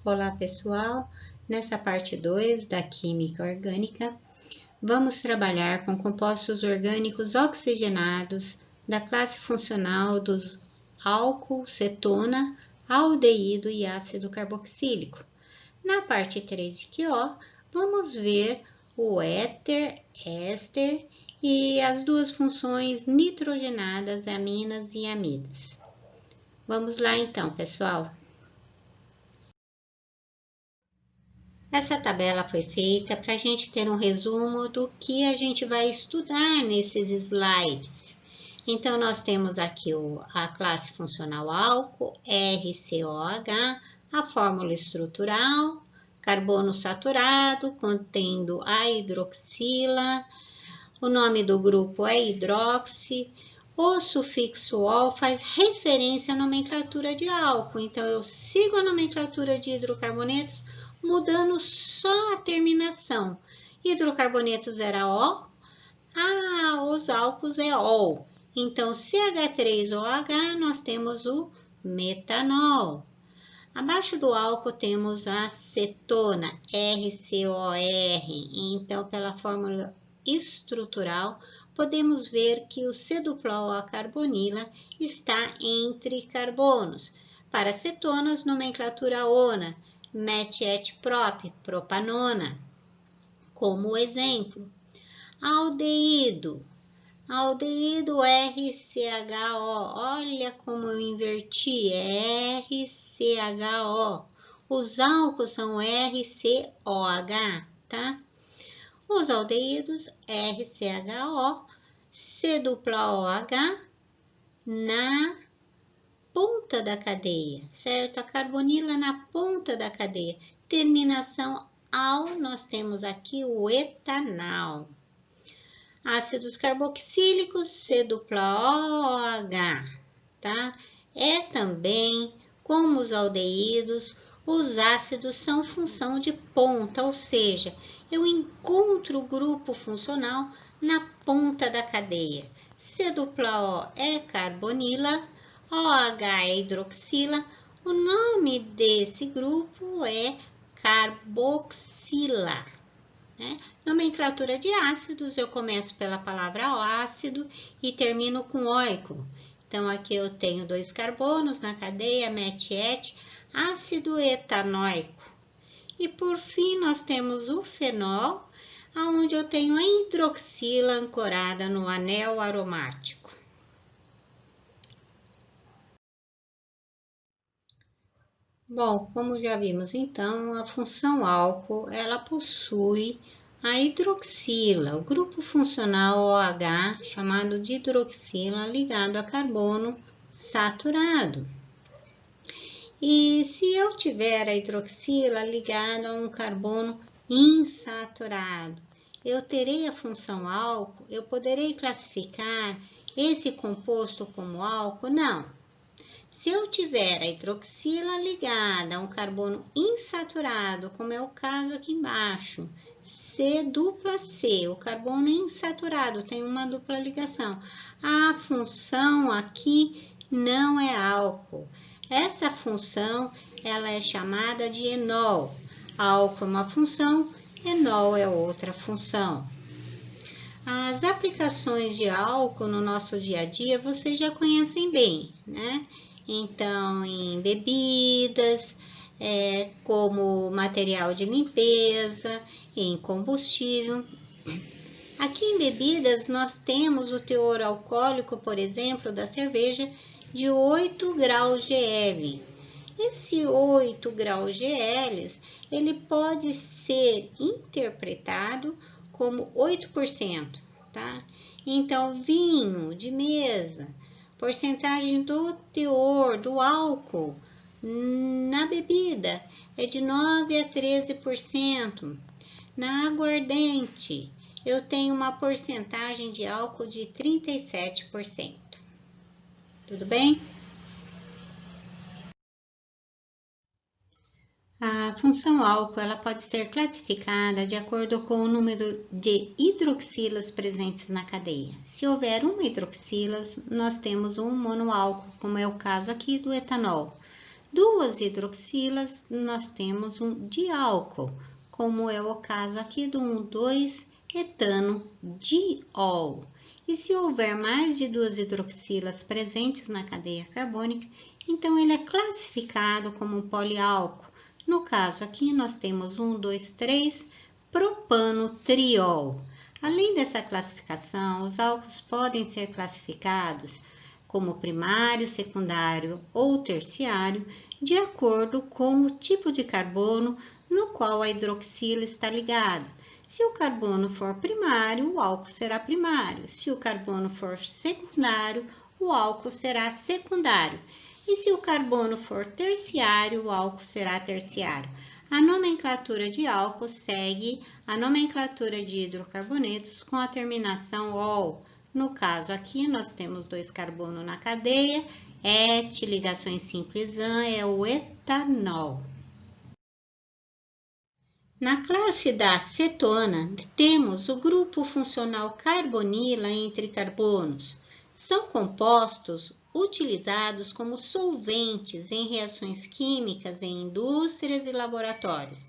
Olá pessoal, nessa parte 2 da Química Orgânica, vamos trabalhar com compostos orgânicos oxigenados da classe funcional dos álcool, cetona, aldeído e ácido carboxílico. Na parte 3 de QO, vamos ver o éter, éster e as duas funções nitrogenadas, aminas e amidas. Vamos lá então, pessoal. Essa tabela foi feita para a gente ter um resumo do que a gente vai estudar nesses slides. Então, nós temos aqui a classe funcional álcool, RCOH, a fórmula estrutural, carbono saturado, contendo a hidroxila, o nome do grupo é hidroxi, o sufixo ol faz referência à nomenclatura de álcool, então eu sigo a nomenclatura de hidrocarbonetos, mudando só a terminação. Hidrocarbonetos era O, os álcools é OL. Então, CH3OH, nós temos o metanol. Abaixo do álcool temos a cetona, RCOR. Então, pela fórmula estrutural, podemos ver que o C-O carbonila está entre carbonos. Para cetonas, nomenclatura ONA, MET-ET-PROP, propanona. Como exemplo, aldeído, RCHO, olha como eu inverti, RCHO. Os álcools são RCOH, tá? Os aldeídos, RCHO, C-OH, na ponta da cadeia, certo? A carbonila na ponta da cadeia. Terminação ao, nós temos aqui o etanol. Ácidos carboxílicos, C-OOH, tá? É também, como os aldeídos, os ácidos são função de ponta, ou seja, eu encontro o grupo funcional na ponta da cadeia. C-O é carbonila, OH é hidroxila, o nome desse grupo é carboxila. Né? Nomenclatura de ácidos, eu começo pela palavra ácido e termino com oico. Então, aqui eu tenho 2 carbonos na cadeia, MET-ET, ácido etanóico. E por fim, nós temos o fenol, onde eu tenho a hidroxila ancorada no anel aromático. Bom, como já vimos então, a função álcool, ela possui a hidroxila, o grupo funcional OH, chamado de hidroxila, ligado a carbono saturado. E se eu tiver a hidroxila ligada a um carbono insaturado, eu terei a função álcool? Eu poderei classificar esse composto como álcool? Não. Se eu tiver a hidroxila ligada a um carbono insaturado, como é o caso aqui embaixo, C-C, o carbono insaturado tem uma dupla ligação. A função aqui não é álcool. Essa função, ela é chamada de enol. Álcool é uma função, enol é outra função. As aplicações de álcool no nosso dia a dia, vocês já conhecem bem, né? Então, em bebidas, como material de limpeza, em combustível. Aqui em bebidas, nós temos o teor alcoólico, por exemplo, da cerveja, de 8 graus GL. Esse 8 graus GL, ele pode ser interpretado como 8%, tá? Então, vinho de mesa, porcentagem do teor do álcool na bebida é de 9 a 13%. Na aguardente, eu tenho uma porcentagem de álcool de 37%. Tudo bem? A função álcool, ela pode ser classificada de acordo com o número de hidroxilas presentes na cadeia. Se houver uma hidroxila, nós temos um monoálcool, como é o caso aqui do etanol. duas hidroxilas, nós temos um diálcool, como é o caso aqui do 1,2-etano-diol. E se houver mais de duas hidroxilas presentes na cadeia carbônica, então ele é classificado como um poliálcool. No caso aqui, nós temos 1,2,3-propanotriol. Além dessa classificação, os álcools podem ser classificados como primário, secundário ou terciário, de acordo com o tipo de carbono no qual a hidroxila está ligada. Se o carbono for primário, o álcool será primário. Se o carbono for secundário, o álcool será secundário. E se o carbono for terciário, o álcool será terciário. A nomenclatura de álcool segue a nomenclatura de hidrocarbonetos com a terminação -ol. No caso aqui, nós temos 2 carbonos na cadeia, et, ligações simples an, é o etanol. Na classe da cetona, temos o grupo funcional carbonila entre carbonos. São compostos utilizados como solventes em reações químicas em indústrias e laboratórios.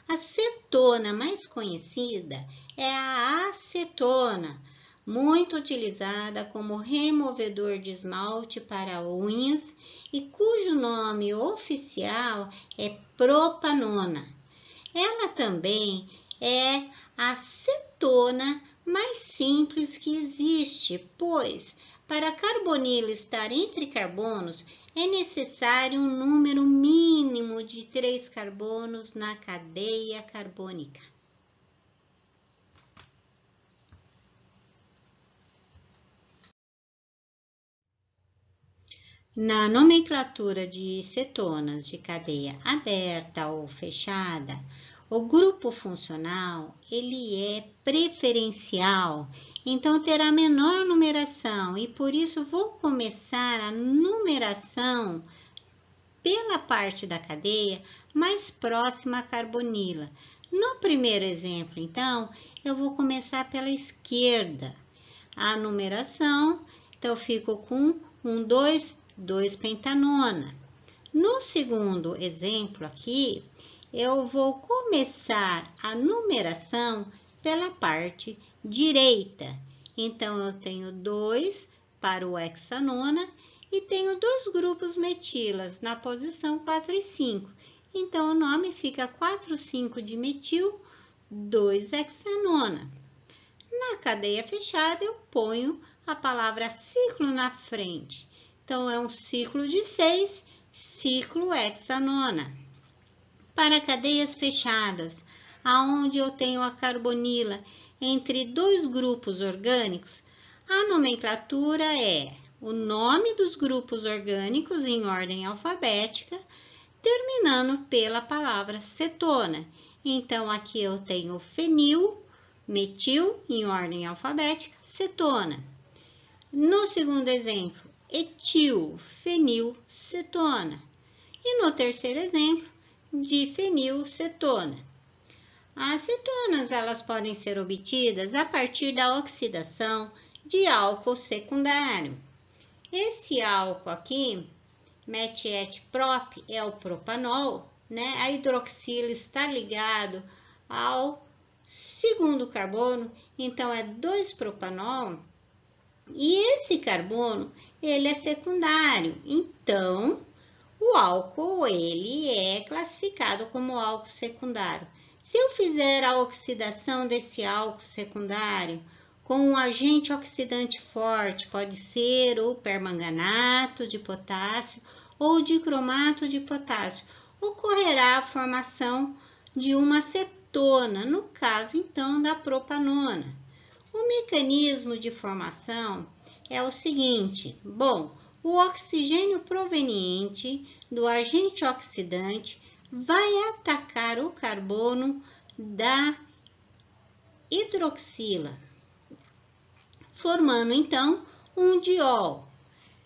A cetona mais conhecida é a acetona, muito utilizada como removedor de esmalte para unhas e cujo nome oficial é propanona. Ela também é a cetona mais simples que existe, pois para a carbonila estar entre carbonos é necessário um número mínimo de 3 carbonos na cadeia carbônica. Na nomenclatura de cetonas de cadeia aberta ou fechada, o grupo funcional ele é preferencial, então terá menor numeração e por isso vou começar a numeração pela parte da cadeia mais próxima à carbonila. No primeiro exemplo, então, eu vou começar pela esquerda. A numeração, então eu fico com 1, 2, 2-pentanona. No segundo exemplo aqui, eu vou começar a numeração pela parte direita. Então, eu tenho 2 para o hexanona e tenho 2 grupos metilas na posição 4 e 5. Então, o nome fica 4,5 de metil, 2-hexanona. Na cadeia fechada, eu ponho a palavra ciclo na frente. Então, é um ciclo de 6, ciclo hexanona. Para cadeias fechadas, aonde eu tenho a carbonila entre 2 grupos orgânicos, a nomenclatura é o nome dos grupos orgânicos em ordem alfabética, terminando pela palavra cetona. Então, aqui eu tenho fenil, metil, em ordem alfabética, cetona. No segundo exemplo, etil, fenil, cetona. E no terceiro exemplo, difenilcetona. As cetonas elas podem ser obtidas a partir da oxidação de álcool secundário. Esse álcool aqui, MET-ET-prop, é o propanol, né? A hidroxila está ligado ao segundo carbono, então é 2-propanol. E esse carbono, ele é secundário, então o álcool ele é classificado como álcool secundário. Se eu fizer a oxidação desse álcool secundário com um agente oxidante forte, pode ser o permanganato de potássio ou dicromato de potássio, ocorrerá a formação de uma cetona, no caso então da propanona. O mecanismo de formação é o seguinte: bom, o oxigênio proveniente do agente oxidante vai atacar o carbono da hidroxila, formando então um diol.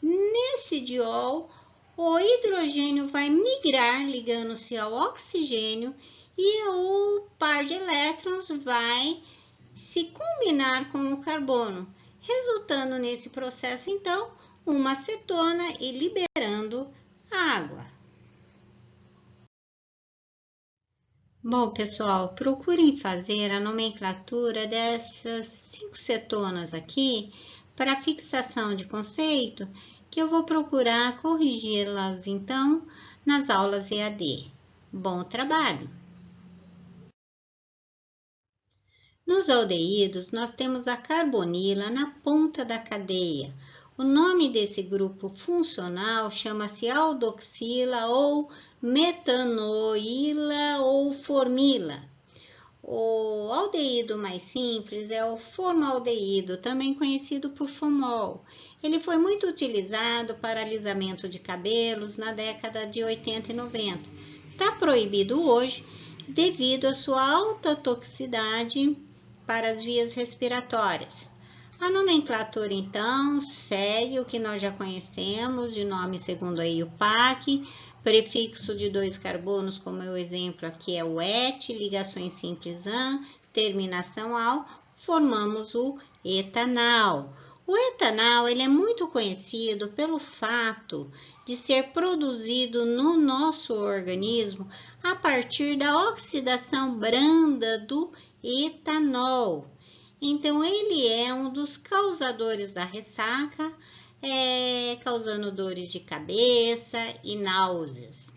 Nesse diol, o hidrogênio vai migrar ligando-se ao oxigênio e o par de elétrons vai se combinar com o carbono, resultando nesse processo então uma cetona e liberando água. Bom, pessoal, procurem fazer a nomenclatura dessas 5 cetonas aqui para fixação de conceito, que eu vou procurar corrigi-las então nas aulas EAD. Bom trabalho! Nos aldeídos, nós temos a carbonila na ponta da cadeia. O nome desse grupo funcional chama-se aldoxila ou metanoíla ou formila. O aldeído mais simples é o formaldeído, também conhecido por formol. Ele foi muito utilizado para alisamento de cabelos na década de 80 e 90. Está proibido hoje devido à sua alta toxicidade para as vias respiratórias. A nomenclatura, então, segue o que nós já conhecemos, de nome segundo a IUPAC, prefixo de 2 carbonos, como é o exemplo aqui é o ET, ligações simples AN, terminação AL, formamos o etanal. O etanal ele é muito conhecido pelo fato de ser produzido no nosso organismo a partir da oxidação branda do etanol. Então, ele é um dos causadores da ressaca, causando dores de cabeça e náuseas.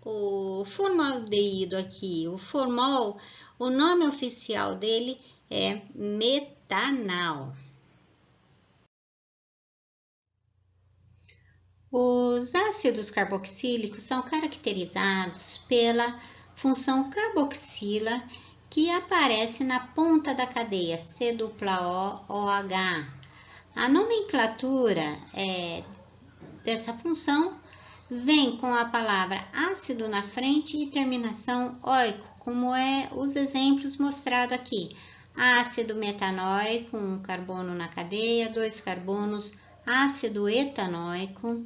O formaldeído aqui, o formol, o nome oficial dele é metanal. Os ácidos carboxílicos são caracterizados pela função carboxila que aparece na ponta da cadeia C-O-OH. A nomenclatura dessa função vem com a palavra ácido na frente e terminação oico, como os exemplos mostrados aqui. Ácido metanoico, 1 carbono na cadeia, 2 carbonos, ácido etanoico,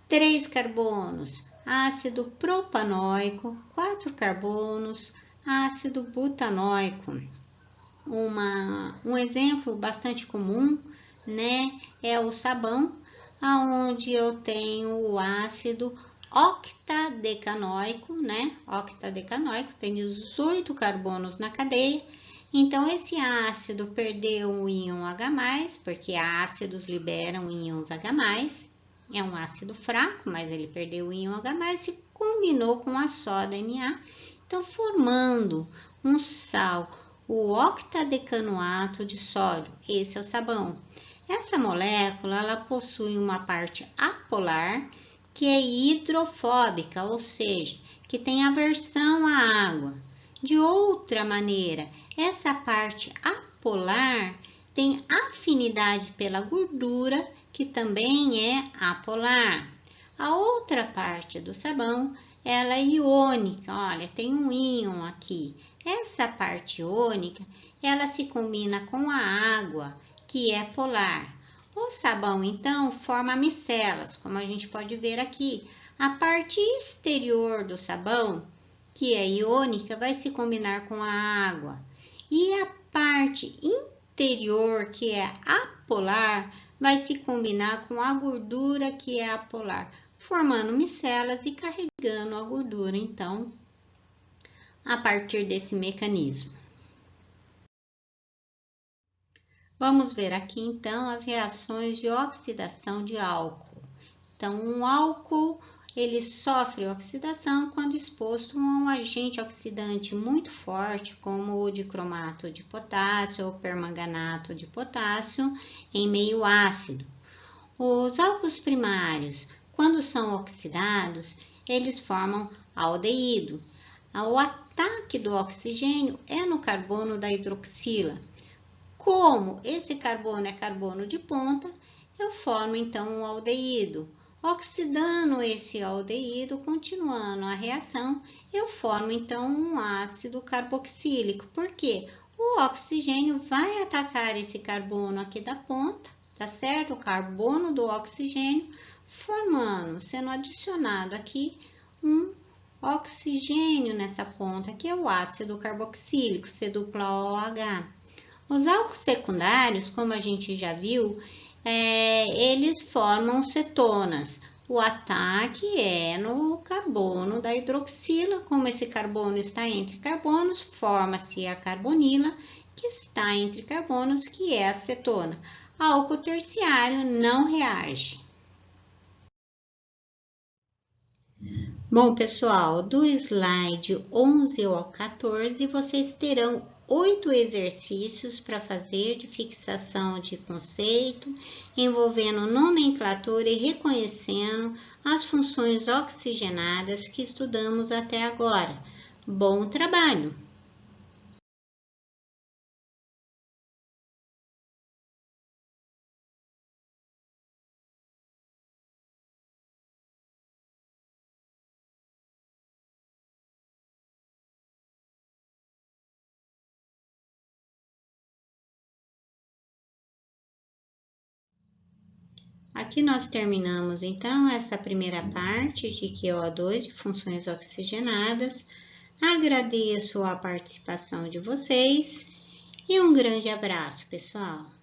3 carbonos, ácido propanoico, 4 carbonos, ácido butanoico. Um exemplo bastante comum, é o sabão, onde eu tenho o ácido octadecanoico, Octadecanoico tem 18 carbonos na cadeia. Então, esse ácido perdeu o íon H+, porque ácidos liberam íons H+. É um ácido fraco, mas ele perdeu o íon H+, e combinou com a soda Na. Então, formando um sal, o octadecanoato de sódio. Esse é o sabão. Essa molécula ela possui uma parte apolar, que é hidrofóbica, ou seja, que tem aversão à água. De outra maneira, essa parte apolar tem afinidade pela gordura, que também é apolar. A outra parte do sabão ela é iônica, olha, tem um íon aqui. Essa parte iônica, ela se combina com a água, que é polar. O sabão, então, forma micelas, como a gente pode ver aqui. A parte exterior do sabão, que é iônica, vai se combinar com a água. E a parte interior, que é apolar, vai se combinar com a gordura, que é apolar, formando micelas e carregando a gordura, então, a partir desse mecanismo. Vamos ver aqui, então, as reações de oxidação de álcool. Então, um álcool, ele sofre oxidação quando exposto a um agente oxidante muito forte, como o dicromato de potássio ou permanganato de potássio, em meio ácido. Os álcools primários, quando são oxidados, eles formam aldeído. O ataque do oxigênio é no carbono da hidroxila. Como esse carbono é carbono de ponta, eu formo então um aldeído. Oxidando esse aldeído, continuando a reação, eu formo então um ácido carboxílico. Por quê? O oxigênio vai atacar esse carbono aqui da ponta, tá certo? O carbono do oxigênio, sendo adicionado aqui um oxigênio nessa ponta, que é o ácido carboxílico, C-OH. Os álcools secundários, como a gente já viu, eles formam cetonas. O ataque é no carbono da hidroxila. Como esse carbono está entre carbonos, forma-se a carbonila, que está entre carbonos, que é a acetona. Álcool terciário não reage. Bom, pessoal, do slide 11 ao 14, vocês terão 8 exercícios para fazer de fixação de conceito, envolvendo nomenclatura e reconhecendo as funções oxigenadas que estudamos até agora. Bom trabalho! Aqui nós terminamos, então, essa primeira parte de QO2, de funções oxigenadas. Agradeço a participação de vocês e um grande abraço, pessoal!